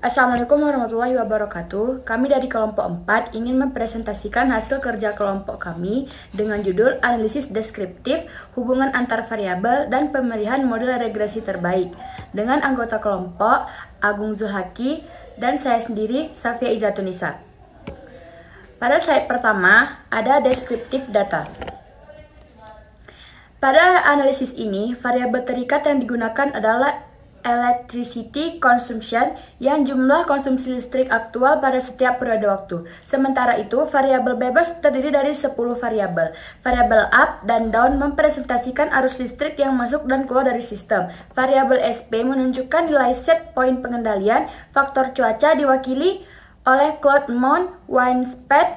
Assalamualaikum warahmatullahi wabarakatuh. Kami dari kelompok 4 ingin mempresentasikan hasil kerja kelompok kami dengan judul Analisis Deskriptif, Hubungan Antar Variabel, dan Pemilihan Model Regresi Terbaik dengan anggota kelompok Agung Zulhaki dan saya sendiri, Safia Izzatunisa. Pada slide pertama, ada deskriptif data. Pada analisis ini, variabel terikat yang digunakan adalah electricity consumption yang jumlah konsumsi listrik aktual pada setiap periode waktu. Sementara itu, variabel bebas terdiri dari 10 variabel. Variabel up dan down mempresentasikan arus listrik yang masuk dan keluar dari sistem. Variabel SP menunjukkan nilai set point pengendalian. Faktor cuaca diwakili oleh cloud mount, wind speed,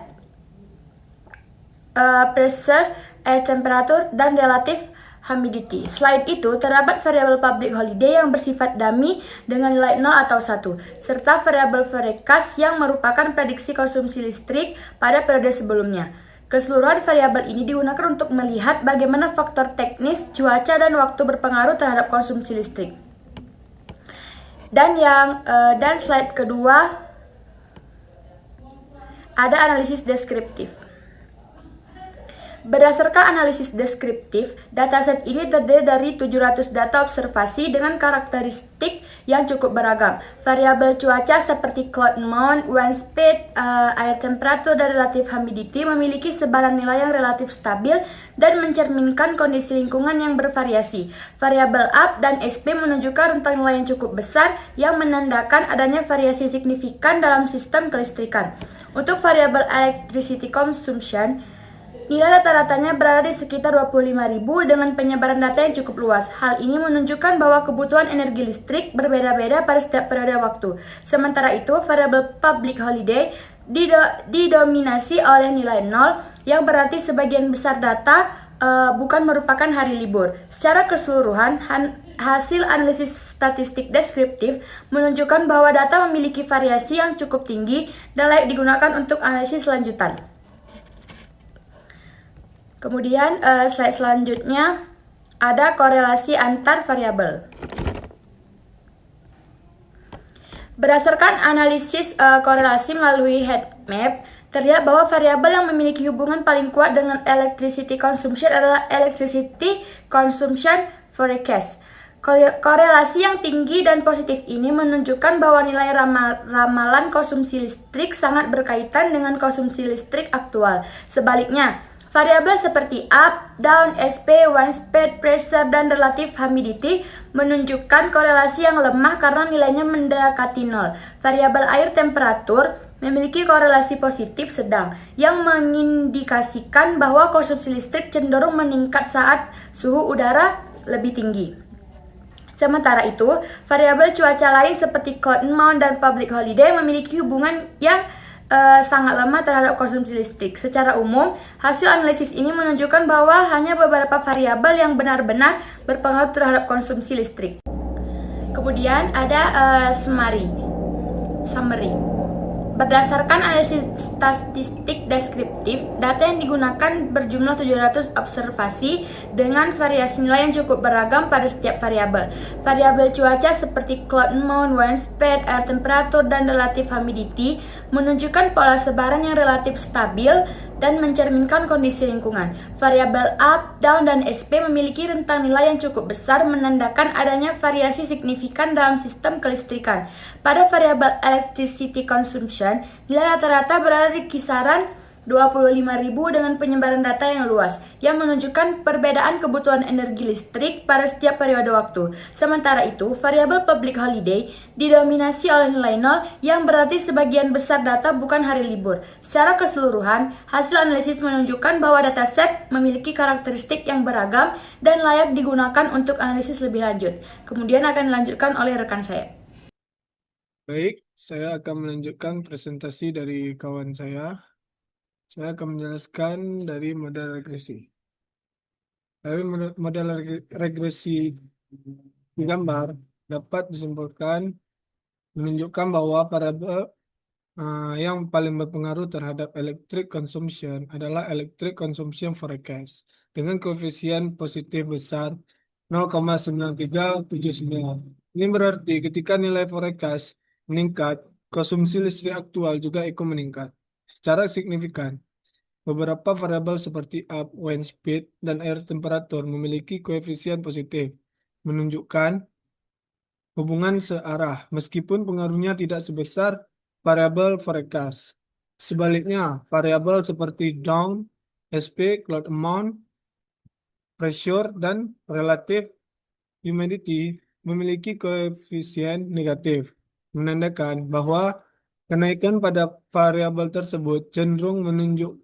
pressure, air temperature, dan relative humidity. Selain itu, terdapat variabel public holiday yang bersifat dummy dengan nilai 0 atau 1, serta variabel forecast yang merupakan prediksi konsumsi listrik pada periode sebelumnya. Keseluruhan variabel ini digunakan untuk melihat bagaimana faktor teknis, cuaca, dan waktu berpengaruh terhadap konsumsi listrik. Dan slide kedua ada analisis deskriptif. Berdasarkan analisis deskriptif, dataset ini terdiri dari 700 data observasi dengan karakteristik yang cukup beragam. Variabel cuaca seperti cloud mount, wind speed, air temperatur, dan relative humidity memiliki sebaran nilai yang relatif stabil dan mencerminkan kondisi lingkungan yang bervariasi. Variabel up dan SP menunjukkan rentang nilai yang cukup besar yang menandakan adanya variasi signifikan dalam sistem kelistrikan. Untuk variabel electricity consumption, nilai rata-ratanya berada di sekitar 25.000 dengan penyebaran data yang cukup luas. Hal ini menunjukkan bahwa kebutuhan energi listrik berbeda-beda pada setiap periode waktu. Sementara itu, variabel public holiday didominasi oleh nilai 0, yang berarti sebagian besar data bukan merupakan hari libur. Secara keseluruhan, hasil analisis statistik deskriptif menunjukkan bahwa data memiliki variasi yang cukup tinggi dan layak digunakan untuk analisis lanjutan. Kemudian slide selanjutnya ada korelasi antar variabel. Berdasarkan analisis korelasi melalui heat map, terlihat bahwa variabel yang memiliki hubungan paling kuat dengan electricity consumption adalah electricity consumption forecast. Korelasi yang tinggi dan positif ini menunjukkan bahwa nilai ramalan konsumsi listrik sangat berkaitan dengan konsumsi listrik aktual. Sebaliknya, variabel seperti up, down, SP, wind speed, pressure, dan relative humidity menunjukkan korelasi yang lemah karena nilainya mendekati 0. Variabel air temperatur memiliki korelasi positif sedang yang mengindikasikan bahwa konsumsi listrik cenderung meningkat saat suhu udara lebih tinggi. Sementara itu, variabel cuaca lain seperti cloud mount dan public holiday memiliki hubungan yang sangat lemah terhadap konsumsi listrik. Secara umum, hasil analisis ini menunjukkan bahwa hanya beberapa variabel yang benar-benar berpengaruh terhadap konsumsi listrik. Kemudian ada summary. Berdasarkan analisis statistik deskriptif, data yang digunakan berjumlah 700 observasi dengan variasi nilai yang cukup beragam pada setiap variabel. Variabel cuaca seperti cloud mount, wind speed, air temperatur, dan relative humidity menunjukkan pola sebaran yang relatif stabil dan mencerminkan kondisi lingkungan. Variabel up, down, dan SP memiliki rentang nilai yang cukup besar menandakan adanya variasi signifikan dalam sistem kelistrikan. Pada variabel electricity consumption, nilai rata-rata berada di kisaran 25.000 dengan penyebaran data yang luas, yang menunjukkan perbedaan kebutuhan energi listrik pada setiap periode waktu. Sementara itu, variabel public holiday didominasi oleh nilai 0, yang berarti sebagian besar data bukan hari libur. Secara keseluruhan, hasil analisis menunjukkan bahwa dataset memiliki karakteristik yang beragam dan layak digunakan untuk analisis lebih lanjut. Kemudian akan dilanjutkan oleh rekan saya. Baik, saya akan melanjutkan presentasi dari kawan saya. Saya akan menjelaskan dari model regresi. Dari model regresi di gambar dapat disimpulkan menunjukkan bahwa variabel yang paling berpengaruh terhadap electric consumption adalah electric consumption forecast dengan koefisien positif besar 0,9379. Ini berarti ketika nilai forecast meningkat, konsumsi listrik aktual juga ikut meningkat secara signifikan. Beberapa variabel seperti up, wind speed, dan air temperatur memiliki koefisien positif, menunjukkan hubungan searah, meskipun pengaruhnya tidak sebesar variabel forecast. Sebaliknya, variabel seperti dawn, SP, cloud amount, pressure, dan relative humidity memiliki koefisien negatif, menandakan bahwa kenaikan pada variabel tersebut cenderung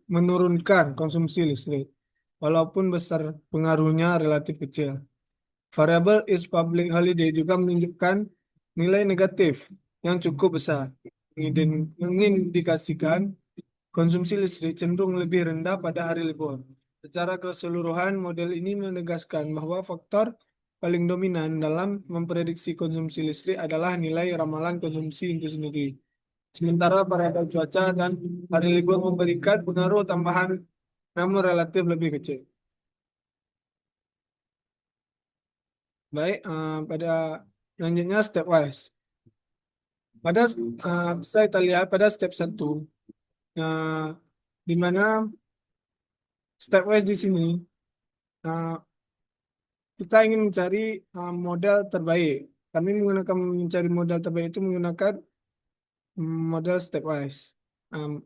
menurunkan konsumsi listrik, walaupun besar pengaruhnya relatif kecil. Variabel is public holiday juga menunjukkan nilai negatif yang cukup besar, mengindikasikan konsumsi listrik cenderung lebih rendah pada hari libur. Secara keseluruhan, model ini menegaskan bahwa faktor paling dominan dalam memprediksi konsumsi listrik adalah nilai ramalan konsumsi itu sendiri. Sementara variabel cuaca dan hari libur memberikan pengaruh tambahan namun relatif lebih kecil. Baik, pada selanjutnya stepwise. Pada bisa kita lihat pada step 1, di mana stepwise di sini uh, kita ingin mencari model terbaik. Kami menggunakan mencari model terbaik itu menggunakan model stepwise. Um,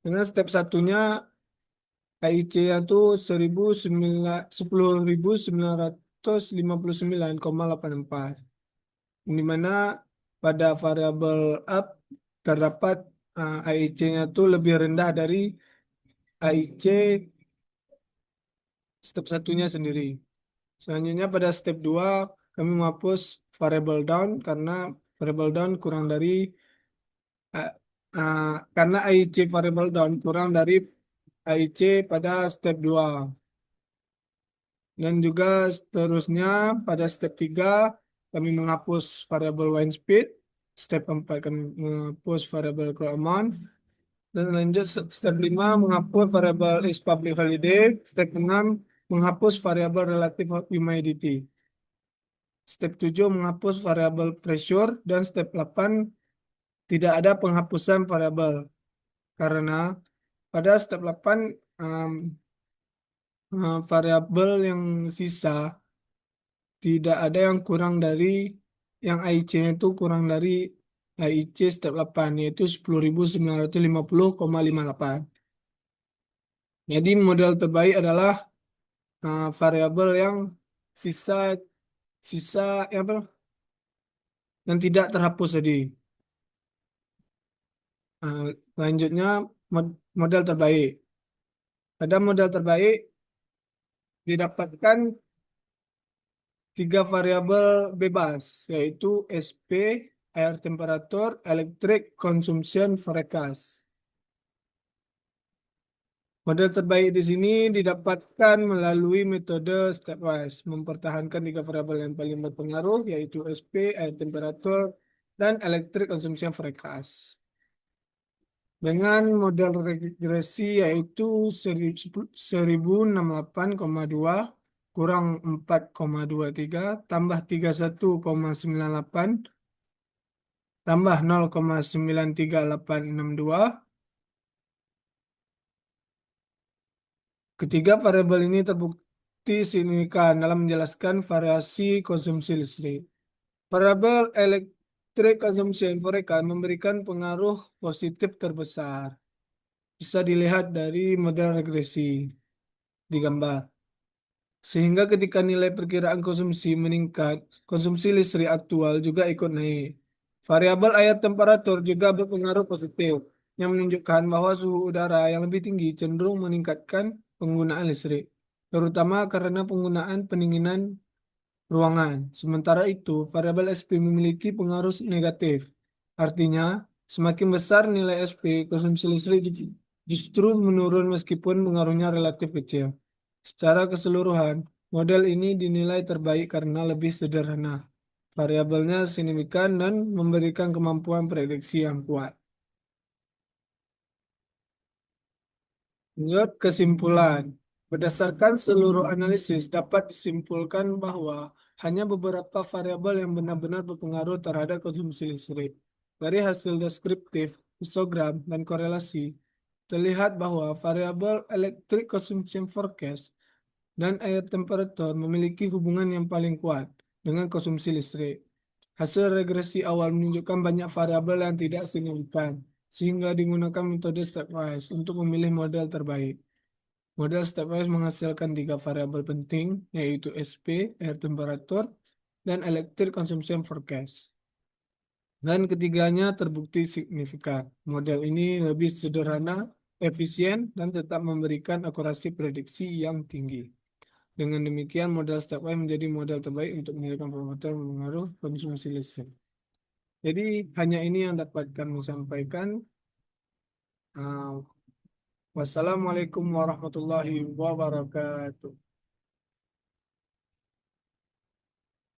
dengan step satunya AIC itu 10.959,84, di mana pada variabel up terdapat AIC-nya itu lebih rendah dari AIC step satunya sendiri. Selanjutnya pada step 2 kami menghapus variable down karena variable down kurang dari uh, karena AIC variable down kurang dari AIC pada step 2. Dan juga seterusnya pada step 3 kami menghapus variable wind speed, step 4 kami menghapus variable cloud amount, dan lanjut step 5 menghapus variable is public holiday, step 6 menghapus variable relative humidity. Step 7 menghapus variabel pressure dan step 8 tidak ada penghapusan variabel karena pada step 8 variabel yang sisa tidak ada yang kurang dari yang AIC-nya itu kurang dari AIC step 8 yaitu 10.950,58. Jadi model terbaik adalah variabel yang sisa sisa apa yang tidak terhapus tadi. Selanjutnya model terbaik. Pada model terbaik didapatkan 3 variabel bebas, yaitu SP, air temperatur, electric consumption forecast. Model terbaik di sini didapatkan melalui metode stepwise, mempertahankan 3 variabel yang paling berpengaruh, yaitu SP, air temperatur, dan electric consumption forecast. Dengan model regresi yaitu 1068,2 kurang 4,23 tambah 31,98 tambah 0,93862. Ketiga variabel ini terbukti signifikan dalam menjelaskan variasi konsumsi listrik. Variabel electric consumption forecast memberikan pengaruh positif terbesar. Bisa dilihat dari model regresi di gambar. Sehingga ketika nilai perkiraan konsumsi meningkat, konsumsi listrik aktual juga ikut naik. Variabel air temperatur juga berpengaruh positif, yang menunjukkan bahwa suhu udara yang lebih tinggi cenderung meningkatkan penggunaan listrik, terutama karena penggunaan pendinginan ruangan. Sementara itu, variabel SP memiliki pengaruh negatif. Artinya, semakin besar nilai SP, konsumsi listrik justru menurun meskipun pengaruhnya relatif kecil. Secara keseluruhan, model ini dinilai terbaik karena lebih sederhana. Variabelnya signifikan dan memberikan kemampuan prediksi yang kuat. Menurut kesimpulan, berdasarkan seluruh analisis dapat disimpulkan bahwa hanya beberapa variabel yang benar-benar berpengaruh terhadap konsumsi listrik. Dari hasil deskriptif, histogram, dan korelasi, terlihat bahwa variabel electric consumption forecast dan air temperatur memiliki hubungan yang paling kuat dengan konsumsi listrik. Hasil regresi awal menunjukkan banyak variabel yang tidak signifikan, sehingga digunakan metode stepwise untuk memilih model terbaik. Model stepwise menghasilkan tiga variabel penting, yaitu SP, air temperatur, dan electric consumption forecast. Dan ketiganya terbukti signifikan. Model ini lebih sederhana, efisien, dan tetap memberikan akurasi prediksi yang tinggi. Dengan demikian, model stepwise menjadi model terbaik untuk menentukan parameter pengaruh konsumsi listrik. Jadi, hanya ini yang dapat kami sampaikan. Uh, Wassalamualaikum warahmatullahi wabarakatuh.